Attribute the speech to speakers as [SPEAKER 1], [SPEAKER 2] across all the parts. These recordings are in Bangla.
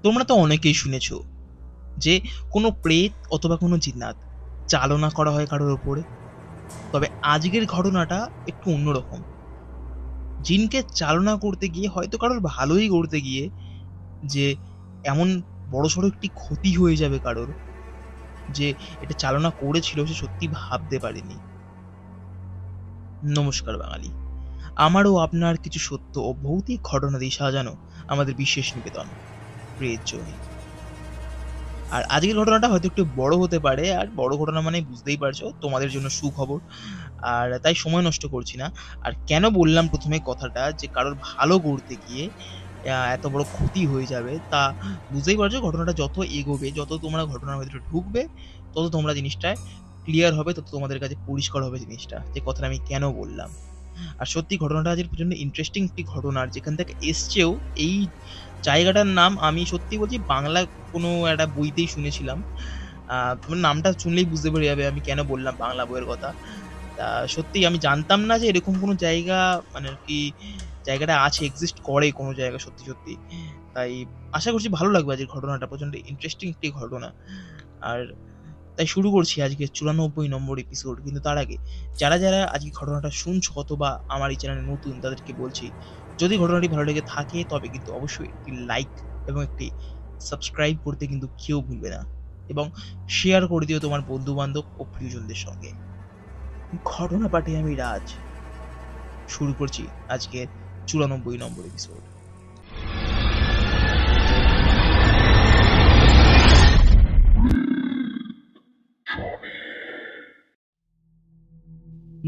[SPEAKER 1] তোমরা তো অনেকেই শুনেছো যে কোনো প্রেত অথবা কোনো জিন্নাত চালনা করা হয় কারোর ওপরে। তবে আজকের ঘটনাটা একটু অন্যরকম। জিনকে চালনা করতে গিয়ে হয়তো কারোর ভালোই করতে গিয়ে যে এমন বড়সড় একটি ক্ষতি হয়ে যাবে কারোর, যে এটা চালনা করেছিল সে সত্যি ভাবতে পারেনি। নমস্কার বাঙালি, আমারও আপনার কিছু সত্য ও ভৌতিক ঘটনা দিয়ে সাজানো আমাদের বিশেষ নিবেদন প্রেত জনি। আর আজকের ঘটনাটা হয়তো একটু বড় হতে পারে, আর বড় ঘটনা মানে বুঝতেই পারছো তোমাদের জন্য সুখবর। আর তাই সময় নষ্ট করছি না। আর কেন বললাম প্রথমে কথাটা যে কারোর ভালো করতে গিয়ে এত বড় ক্ষতি হয়ে যাবে, তা বুঝতেই পারছো। ঘটনাটা যত এগোবে, যত তোমরা ঘটনার ভেতরে ঢুকবে, তত তোমরা জিনিসটায় ক্লিয়ার হবে, তত তোমাদের কাছে পরিষ্কার হবে জিনিসটা, যে কথাটা আমি কেন বললাম। আর সত্যি ঘটনাটা আজকের প্রচন্ড ইন্টারেস্টিং একটি ঘটনা। আর যেখান থেকে এসছেও এই জায়গাটার নাম আমি সত্যি বলছি বাংলা কোনো একটা বইতেই শুনেছিলাম। তোমার নামটা শুনলেই বুঝতে পেরে যাবে আমি কেন বললাম বাংলা বইয়ের কথা। তা সত্যিই আমি জানতাম না যে এরকম কোনো জায়গা, মানে আর কি জায়গাটা আছে, এক্সিস্ট করে কোনো জায়গা, সত্যি সত্যি। তাই আশা করছি ভালো লাগবে আজকের ঘটনাটা, প্রচন্ড ইন্টারেস্টিং একটি ঘটনা। আর তাই শুরু করছি আজকে 94 নম্বর এপিসোড। কিন্তু তার আগে যারা যারা আজকে ঘটনাটা শুনছো অথবা আমার এই চ্যানেলে নতুন, তাদেরকে বলছি যদি ঘটনাটি ভালো লেগে থাকে তবে কিন্তু অবশ্যই একটি লাইক এবং একটি সাবস্ক্রাইব করতে কিন্তু কেউ ভুলবে না, এবং শেয়ার করে দিও তোমার বন্ধু বান্ধব ও প্রিয়জনদের সঙ্গে। ঘটনা পাঠে আমি রাজ, শুরু করছি আজকের 94 নম্বর এপিসোড।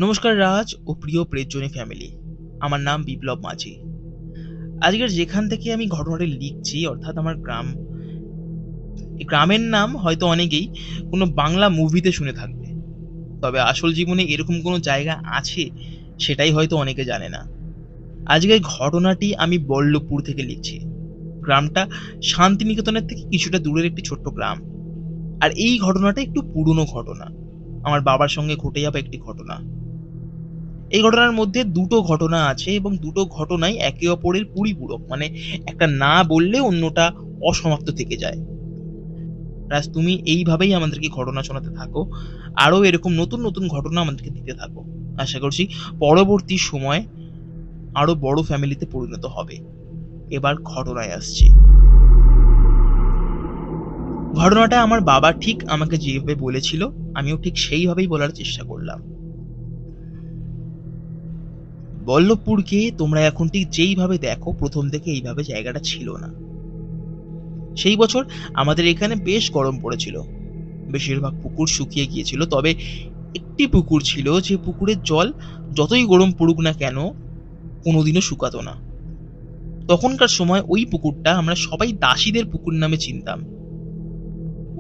[SPEAKER 1] নমস্কার রাজ ও প্রিয় প্রেতজনী ফ্যামিলি, আমার নাম বিপ্লব মাঝি। আজকের যেখান থেকে আমি ঘটনাটি লিখছি, অর্থাৎ আমার গ্রাম, এই গ্রামের নাম হয়তো অনেকেই কোনো বাংলা মুভিতে শুনে থাকবে, তবে আসল জীবনে এরকম কোনো জায়গা আছে সেটাই হয়তো অনেকে জানে না। আজকের ঘটনাটি আমি বল্লভপুর থেকে লিখছি। গ্রামটা শান্তিনিকেতনের থেকে কিছুটা দূরের একটি ছোট্ট গ্রাম। আর এই ঘটনাটা একটু পুরনো ঘটনা, আমার বাবার সঙ্গে ঘটে যাওয়া একটি ঘটনা। এই ঘটনার মধ্যে দুটো ঘটনা আছে, এবং দুটো ঘটনাই একে অপরের পরিপূরক, মানে একটা না বললে অন্যটা অসমাপ্ত থেকে যায়। রাজ, তুমি এইভাবেই আমাদেরকে ঘটনা শোনাতে থাকো, আরো এরকম নতুন নতুন ঘটনা আমাদেরকে দিতে থাকো। আশা করছি পরবর্তী সময় আরো বড় ফ্যামিলিতে পরিণত হবে। এবার ঘটনায় আসছি। ঘটনাটা আমার বাবা ঠিক আমাকে যেভাবে বলেছিল, আমিও ঠিক সেইভাবেই বলার চেষ্টা করলাম। বল্লভপুরকে তোমরা এখন ঠিক যেইভাবে দেখো, প্রথম থেকে এইভাবে জায়গাটা ছিল না। সেই বছর আমাদের এখানে বেশ গরম পড়েছিল, বেশিরভাগ পুকুর শুকিয়ে গিয়েছিল। তবে একটি পুকুর ছিল, যে পুকুরের জল যতই গরম পড়ুক না কেন কোনোদিনও শুকাতো না। তখনকার সময় ওই পুকুরটা আমরা সবাই দাসীদের পুকুর নামে চিনতাম।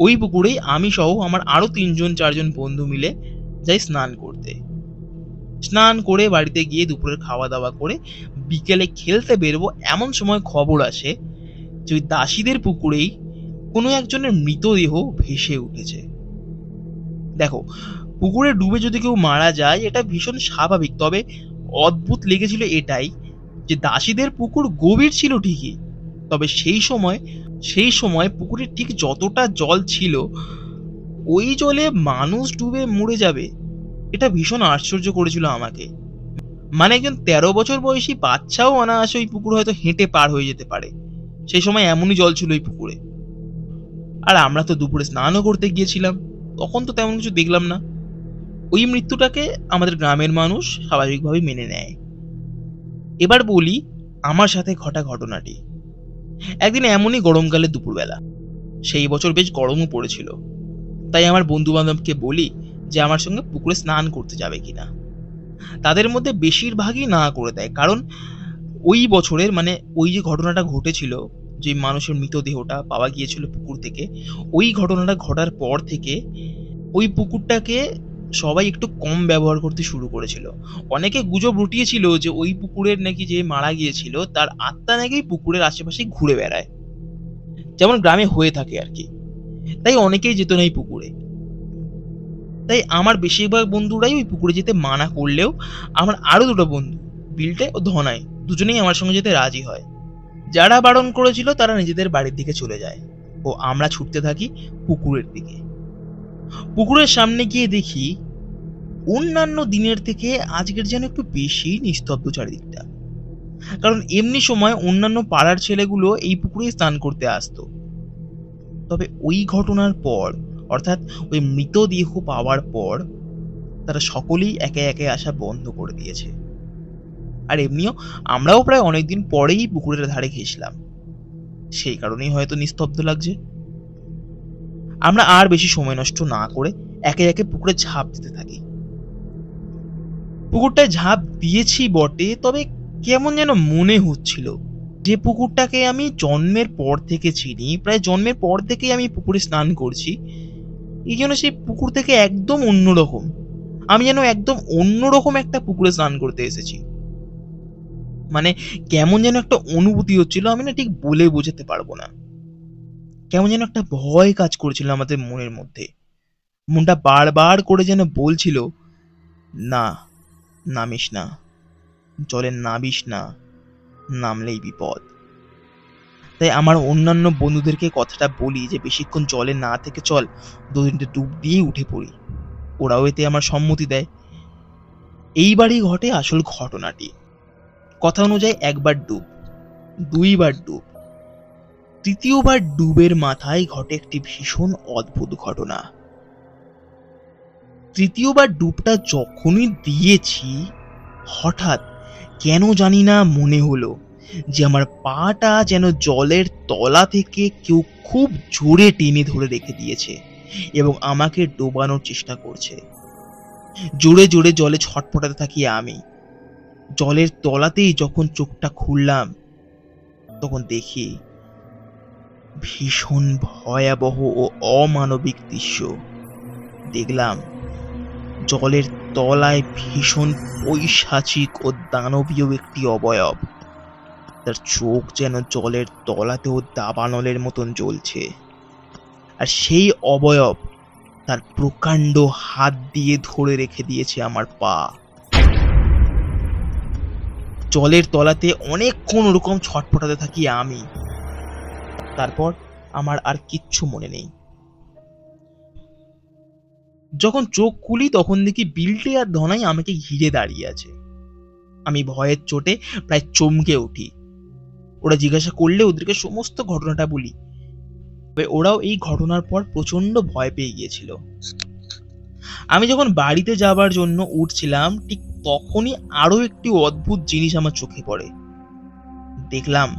[SPEAKER 1] ওই পুকুরেই আমি সহ আমার আরো 3-4জন বন্ধু মিলে যাই স্নান করতে। স্নান করে বাড়িতে গিয়ে দুপুরের খাওয়া দাওয়া করে বিকেলে খেলতে বেরোবো, এমন সময় খবর আসে যে ওই দাসীদের পুকুরেই কোনো একজনের মৃতদেহ ভেসে উঠেছে। দেখো, পুকুরে ডুবে যদি কেউ মারা যায় এটা ভীষণ স্বাভাবিক, তবে অদ্ভুত লেগেছিল এটাই যে দাসীদের পুকুর গভীর ছিল ঠিকই, তবে সেই সময় পুকুরে ঠিক যতটা জল ছিল, ওই জলে মানুষ ডুবে মরে যাবে, এটা ভীষণ আশ্চর্য করেছিল আমাকে। মানে একজন 13 বছর বয়সী বাচ্চাও অনায়াসে ওই পুকুর হয়তো হেঁটে পার হয়ে যেতে পারে, সেই সময় এমনই জল ছিল ওই পুকুরে। আর আমরা তো দুপুরে স্নানও করতে গিয়েছিলাম, তখন তো তেমন কিছু দেখলাম না। ওই মৃত্যুটাকে আমাদের গ্রামের মানুষ স্বাভাবিকভাবে মেনে নেয়। এবার বলি আমার সাথে ঘটা ঘটনাটি। একদিন এমনই গরমকালে দুপুরবেলা, সেই বছর বেশ গরমও পড়েছিল, তাই আমার বন্ধু বান্ধবকে বলি যে আমার সঙ্গে পুকুরে স্নান করতে যাবে কিনা। তাদের মধ্যে বেশিরভাগই না করে দেয়, কারণ ওই বছরের, মানে ওই যে ঘটনাটা ঘটেছিল, যে মানুষের মৃতদেহটা পাওয়া গিয়েছিল পুকুর থেকে, ওই ঘটনাটা ঘটার পর থেকে ওই পুকুরটাকে সবাই একটু কম ব্যবহার করতে শুরু করেছিল। অনেকে গুজব রটিয়েছিল যে ওই পুকুরের নাকি যে মারা গিয়েছিল তার আত্মা নাকি পুকুরের আশেপাশে ঘুরে বেড়ায়, যেমন গ্রামে হয়ে থাকে আর কি। তাই অনেকেই যেত না এই পুকুরে। তাই আমার বেশিরভাগ বন্ধুরাই ওই পুকুরে যেতে মানা করলেও আমার আরো দুটো বন্ধু, বিল্টে ও ধনাই, দুজনেই আমার সঙ্গে যেতে রাজি হয়, যারা বারণ করেছিল তারা নিজেদের বাড়ির দিকে চলে যায় ও আমরা ছুটতে থাকি পুকুরের দিকে। পুকুরের সামনে গিয়ে দেখি অন্যান্য দিনের থেকে আজকের যেন একটু বেশি নিস্তব্ধ চারিদিকটা। কারণ এমনি সময় অন্যান্য পাড়ার ছেলেগুলো এই পুকুরে স্নান করতে আসতো, তবে ওই ঘটনার পর, অর্থাৎ ওই মৃতদেহ পাওয়ার পর, তারা সকলেই একে একে আসা বন্ধ করে দিয়েছে। আর এমনিও আমরাও প্রায় অনেকদিন পরেই পুকুরের ধারে ঘেঁষলাম, সেই কারণেই হয়তো নিস্তব্ধ লাগছে। আমরা আর বেশি সময় নষ্ট না করে একে একে পুকুরে ঝাঁপ দিতে থাকি। পুকুরটায় ঝাঁপ দিয়েছি বটে, তবে কেমন যেন মনে হচ্ছিল যে পুকুরটাকে আমি জন্মের পর থেকে চিনি, প্রায় জন্মের পর থেকেই আমি পুকুরে স্নান করছি, এই জন্য সেই পুকুর থেকে একদম অন্যরকম, আমি যেন একদম অন্যরকম একটা পুকুরে স্নান করতে এসেছি। মানে কেমন যেন একটা অনুভূতি হচ্ছিল, আমি না ঠিক বলে বোঝাতে পারবো না। কেমন যেন একটা ভয় কাজ করছিল আমাদের মনের মধ্যে, মনটা বারবার করে যেন বলছিল, না নামিস না, জলে নামিস না, নামলেই বিপদ। তাই আমার অন্যান্য বন্ধুদেরকে কথাটা বলি যে বেশিক্ষণ জলে না থেকে চল 2-3টে ডুব দিয়েই উঠে পড়ি। ওরাও এতে আমার সম্মতি দেয়। এইবারই ঘটে আসল ঘটনাটি। কথা অনুযায়ী একবার ডুব, 2বার ডুব, 3য়বার ডুবের মাথায় ঘটে একটি ভীষণ অদ্ভুত ঘটনা। 3য়বার ডুবটা যখনই দিয়েছি, হঠাৎ কেন জানি না মনে হলো যে আমার পাটা যেন জলের তলা থেকে কেউ খুব জোরে টেনে ধরে রেখে দিয়েছে এবং আমাকে ডোবানোর চেষ্টা করছে। জোরে জোরে জলে ছটফটাতে থাকি আমি। জলের তলাতেই যখন চোখটা খুললাম, তখন দেখি ভীষণ ভয়াবহ ও অমানবিক দৃশ্য। দেখলাম জলের তলায় ভীষণ পৈশাচিক ও দানবীয় একটি অবয়ব। তার চোখ যেন জলের তলাতেও দাবানলের মতন জ্বলছে, আর সেই অবয়ব তার প্রকাণ্ড হাত দিয়ে ধরে রেখে দিয়েছে আমার পা। জলের তলাতে অনেকক্ষণ ওরকম ছটফটাতে থাকি আমি। তারপর আমার আর কিচ্ছু মনে নেই। যখন চোখ খুলি তখন দেখি বিল্টে আর ধনাই আমাকে ঘিরে দাঁড়িয়ে আছে। আমি ভয়ের চোটে প্রায় চমকে উঠি। ওরা জিজ্ঞাসা করলে ওদেরকে সমস্ত ঘটনাটা বলি, তবে ওরাও এই ঘটনার পর প্রচন্ড ভয় পেয়ে গিয়েছিল। আমি যখন বাড়িতে যাবার জন্য উঠছিলাম, ঠিক তখনই আরো একটি অদ্ভুত জিনিস আমার চোখে পড়ে। দেখলাম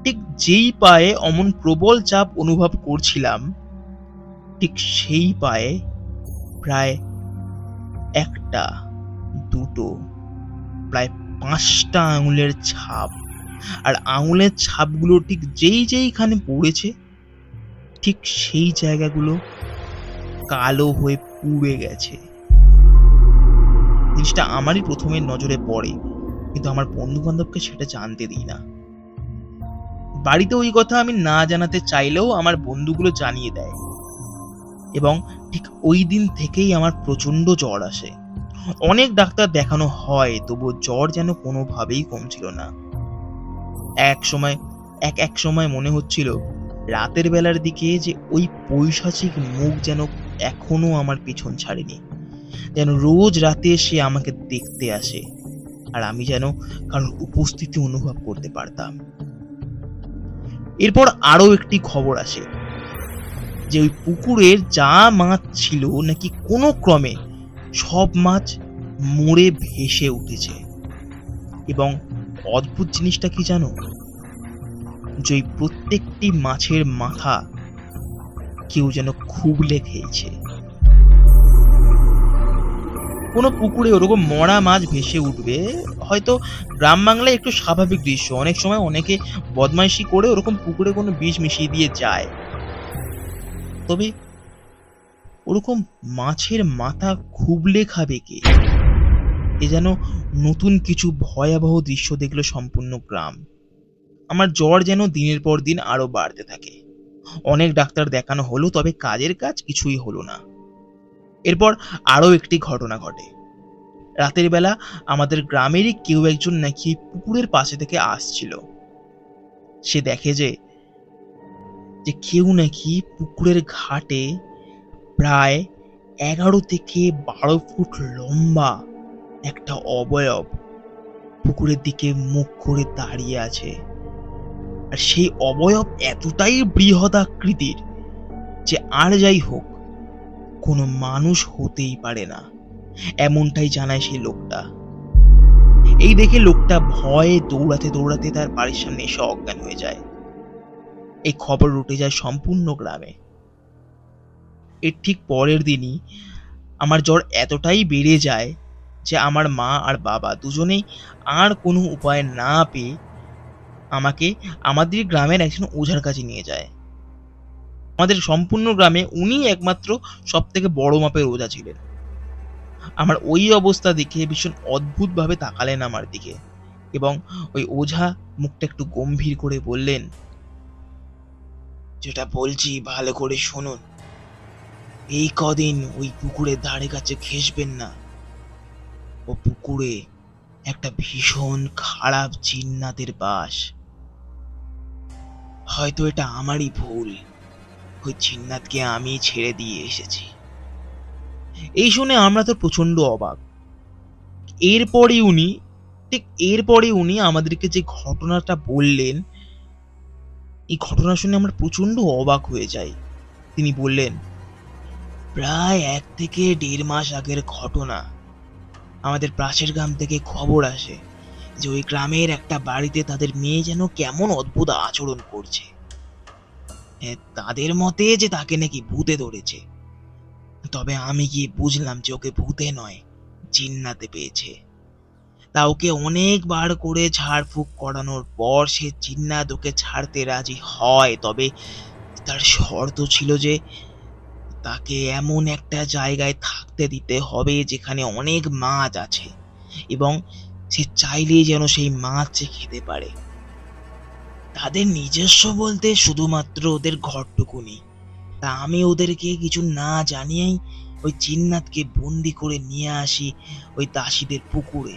[SPEAKER 1] ঠিক যেই পায়ে অমন প্রবল চাপ অনুভব করছিলাম, ঠিক সেই পায়ে প্রায় 1টা, 2টো, প্রায় 5টা আঙুলের ছাপ। আর আঙুলের ছাপগুলো ঠিক যেইখানে পড়েছে, ঠিক সেই জায়গাগুলো কালো হয়ে পুড়ে গেছে। জিনিসটা আমারই প্রথমে নজরে পড়ে, কিন্তু আমার বন্ধু বান্ধবকে সেটা জানতে দিই না। বাড়িতে ওই কথা আমি না জানাতে চাইলেও আমার বন্ধুগুলো জানিয়ে দেয়, এবং ঠিক ওই দিন থেকেই আমার প্রচন্ড জ্বর আসে। অনেক ডাক্তার দেখানো হয়, তবু জ্বর যেন কোনোভাবেই কমছিল না। এক সময় মনে হচ্ছিল রাতের বেলার দিকে যে ওই পৈশাচিক মুখ যেন এখনো আমার পিছন ছাড়েনি, যেন রোজ রাতে সে আমাকে দেখতে আসে, আর আমি যেন কারোর উপস্থিতি অনুভব করতে পারতাম। এরপর আরো একটি খবর আসে যে ওই পুকুরের যা মাছ ছিল নাকি কোনো ক্রমে সব মাছ মরে ভেসে উঠেছে। এবং অদ্ভুত জিনিসটা কি জানো, যে প্রত্যেকটি মাছের মাথা কেউ যেন খুবলে খেয়েছে। কোনো পুকুরে ওরকম মরা মাছ ভেসে উঠবে হয়তো গ্রাম বাংলায় একটু স্বাভাবিক দৃশ্য। অনেক সময় অনেকে বদমাইশি করে ওরকম পুকুরে কোনো বিষ মিশিয়ে দিয়ে যায়, তবে ওরকম মাছের মাথা খুবলে খাবে কে? এ যেন নতুন কিছু ভয়াবহ দৃশ্য দেখলো সম্পূর্ণ গ্রাম। আমার জ্বর যেন দিনের পর দিন আরো বাড়তে থাকে। অনেক ডাক্তার দেখানো হলো, তবে কাজের কাজ কিছুই হলো না। এরপর আরো একটি ঘটনা ঘটে। রাতের বেলা আমাদের গ্রামেরই কেউ একজন নাকি পুকুরের পাশে থেকে আসছিল। সে দেখে যে কেউ নাকি পুকুরের ঘাটে প্রায় 11 থেকে 12 ফুট লম্বা একটা অবয়ব পুকুরের দিকে মুখ করে দাঁড়িয়ে আছে। আর সেই অবয়ব এতটাই বৃহদাকৃতির যে আর যাই হোক কোনো মানুষ হতেই পারে না, এমনটাই জানায় সেই লোকটা। এই দেখে লোকটা ভয়ে দৌড়াতে দৌড়াতে তার বাড়ির সামনে এসে অজ্ঞান হয়ে যায়। এই খবর উঠে যায় সম্পূর্ণ গ্রামে। এর ঠিক পরের দিনই আমার জ্বর এতটাই বেড়ে যায় যে আমার মা আর বাবা দুজনেই আর কোনো উপায় না পেয়ে আমাকে আমাদের গ্রামের একজন ওঝার কাছে নিয়ে যায়। আমাদের সম্পূর্ণ গ্রামে উনি একমাত্র সব থেকে বড় মাপের ওঝা ছিলেন। আমার ওই অবস্থা দেখে ভীষণ অদ্ভুত ভাবে তাকালেন আমার দিকে এবং ওই ওঝা মুখটা একটু গম্ভীর করে বললেন, যেটা বলছি ভালো করে শুনুন, এই কদিন ওই পুকুরের ধারে কাছে ঘেঁষবেন না। ও পুকুরে একটা ভীষণ খারাপ জিন্নাতের বাস। হয়তো এটা আমারই ভুল, ওই জিন্নাতকে আমি ছেড়ে দিয়ে এসেছি। এই শুনে আমরা তো প্রচন্ড অবাক। এরপরে উনি আমাদেরকে যে ঘটনাটা বললেন, এই ঘটনা শুনে আমরা প্রচন্ড অবাক হয়ে যাই। তিনি বললেন, প্রায় 1 থেকে 1.5 মাস আগের ঘটনা। আমাদের পাশের গ্রাম থেকে খবর আসে যে ওই গ্রামের একটা বাড়িতে তাদের মেয়ে যেন কেমন অদ্ভুত আচরণ করছে। তাদের মতে যে তাকে নাকি ভূতে ধরেছে। তবে আমি গিয়ে বুঝলাম যে ওকে ভূতে নয়, জিন্নাতে পেয়েছে। তা ওকে অনেকবার করে ঝাড়ফুঁক করানোর পর সে জিন্নাত ওকে ছাড়তে রাজি হয়, তবে তার শর্ত ছিল যে তাকে এমন একটা জায়গায় থাকতে দিতে হবে যেখানে অনেক মাছ আছে এবং সে চাইলেই যেন সেই মাছ খেতে পারে। তাদের নিজস্ব বলতে শুধুমাত্র ওদের ঘরটুকুনি। তা আমি ওদেরকে কিছু না জানিয়েই ওই জিন্নাতকে বন্দি করে নিয়ে আসি ওই দাসীদের পুকুরে।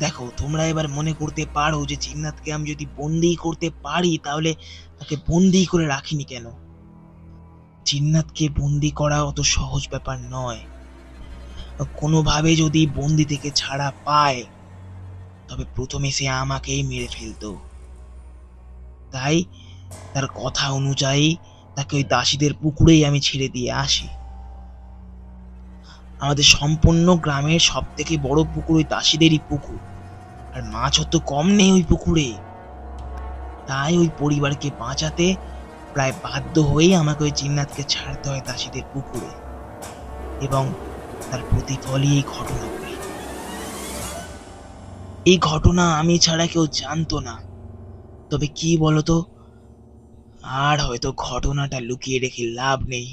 [SPEAKER 1] দেখো, তোমরা এবার মনে করতে পারো যে জিন্নাতকে আমি যদি বন্দি করতে পারি তাহলে তাকে বন্দি করে রাখিনি কেন। জিন্নাতকে বন্দি করা অত সহজ ব্যাপার নয়। কোনোভাবে যদি বন্দি থেকে ছাড়া পায় তবে প্রথমে সে আমাকেই মেরে ফেলতো। তাই তার কথা অনুযায়ী তাকে ওই দাসীদের পুকুরেই আমি ছেড়ে দিয়ে আসি। আমাদের সম্পূর্ণ গ্রামের সব থেকে বড় পুকুর ওই দাসীদেরই পুকুর, আর মাছও তো কম নেই ওই পুকুরে। তাই ওই পরিবারকে বাঁচাতে প্রায় বাধ্য হয়েই আমাকে ওই জিন্নাতকে ছাড়তে হয় দাসীদের পুকুরে, এবং তার প্রতিফলই এই ঘটনাগুলি। এই ঘটনা আমি ছাড়া কেউ জানতো না। তবে কি বলতো, আর হয়তো ঘটনাটা লুকিয়ে রেখে লাভ নেই,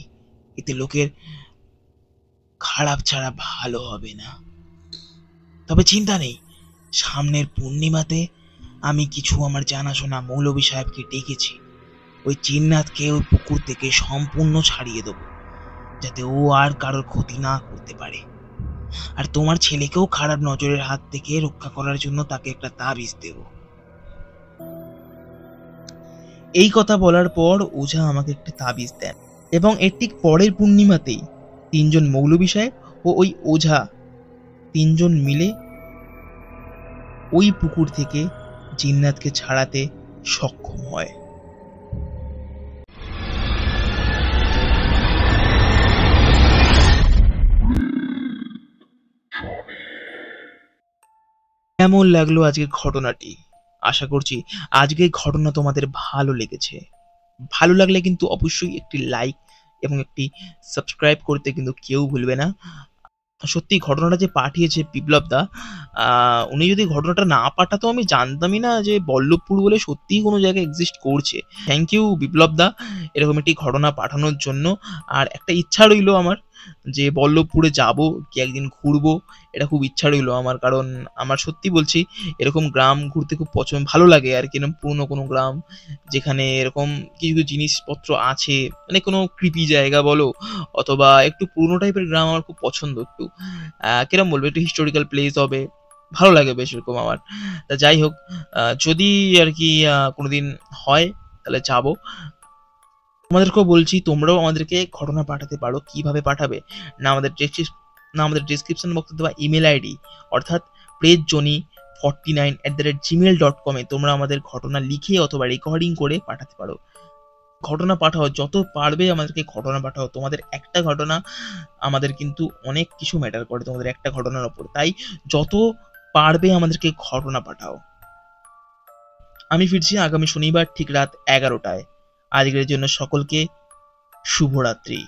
[SPEAKER 1] এতে লোকের খারাপ ছাড়া ভালো হবে না। তবে চিন্তা নেই, সামনের পূর্ণিমাতে আমি কিছু আমার জানাশোনা মৌলভী সাহেবকে ডেকেছি। ওই জিন্নাতকে ওই পুকুর থেকে সম্পূর্ণ ছাড়িয়ে দেবো, যাতে ও আর কারোর ক্ষতি না করতে পারে। আর তোমার ছেলেকেও খারাপ নজরের হাত থেকে রক্ষা করার জন্য তাকে একটা তাবিজ দেব। এই কথা বলার পর ওঝা আমাকে একটা তাবিজ দেন, এবং এর ঠিক পরের পূর্ণিমাতেই 3 জন মৌলভী সাহেব ও ওই ওঝা 3 জন মিলে ওই পুকুর থেকে জিন্নাতকে ছাড়াতে সক্ষম হয়। কেমন লাগলো আজকের ঘটনাটি? আশা করছি আজকের ঘটনা তোমাদের ভালো লেগেছে। ভালো লাগলে কিন্তু অবশ্যই একটি লাইক এবং একটি সাবস্ক্রাইব করতে কিন্তু কেউ ভুলবে না। সত্যি ঘটনাটা যে পাঠিয়েছে বিপ্লব দা, উনি যদি ঘটনাটা না পাঠাতো আমি জানতামই না যে বল্লভপুর বলে সত্যিই কোনো জায়গায় এক্সিস্ট করছে। থ্যাংক ইউ বিপ্লব দা এরকম একটি ঘটনা পাঠানোর জন্য। আর একটা ইচ্ছা রইলো আমার যে বল্লভপুরে যাবো, কি একদিন ঘুরবো, এটা খুব ইচ্ছা রইলো আমার। কারণ আমার সত্যি বলছি, এরকম গ্রাম ঘুরতে খুব ভালো লাগে আর কি। এরকম পুরনো কোনো গ্রাম যেখানে এরকম কিছু কিছু জিনিসপত্র আছে, মানে কোনো কৃপি জায়গা বলো অথবা একটু পুরনো টাইপের গ্রাম আমার খুব পছন্দ। একটু কিরম বলবো, একটু হিস্টোরিক্যাল প্লেস হবে, ভালো লাগে বেশ এরকম আমার। তা যাই হোক, যদি আর কি কোনোদিন হয় তাহলে যাবো। তোমাদেরকেও বলছি তোমরাও আমাদেরকে ঘটনা পাঠাতে পারো। কিভাবে পাঠাবে? না আমাদের ডেসক্রিপশন বক্সে দেওয়া ইমেল আইডি অর্থাৎ pressjoni49@gmail.com এ তোমরা আমাদের ঘটনা লিখে অথবা রেকর্ডিং করে পাঠাতে পারো। ঘটনা পাঠাও, যত পারবে আমাদেরকে ঘটনা পাঠাও। তোমাদের একটা ঘটনা আমাদের কিন্তু অনেক কিছু ম্যাটার করে তোমাদের একটা ঘটনার ওপর। তাই যত পারবে আমাদেরকে ঘটনা পাঠাও। আমি ফিরছি আগামী শনিবার ঠিক রাত 11টায়। আজকের জন্য সকলকে শুভরাত্রি।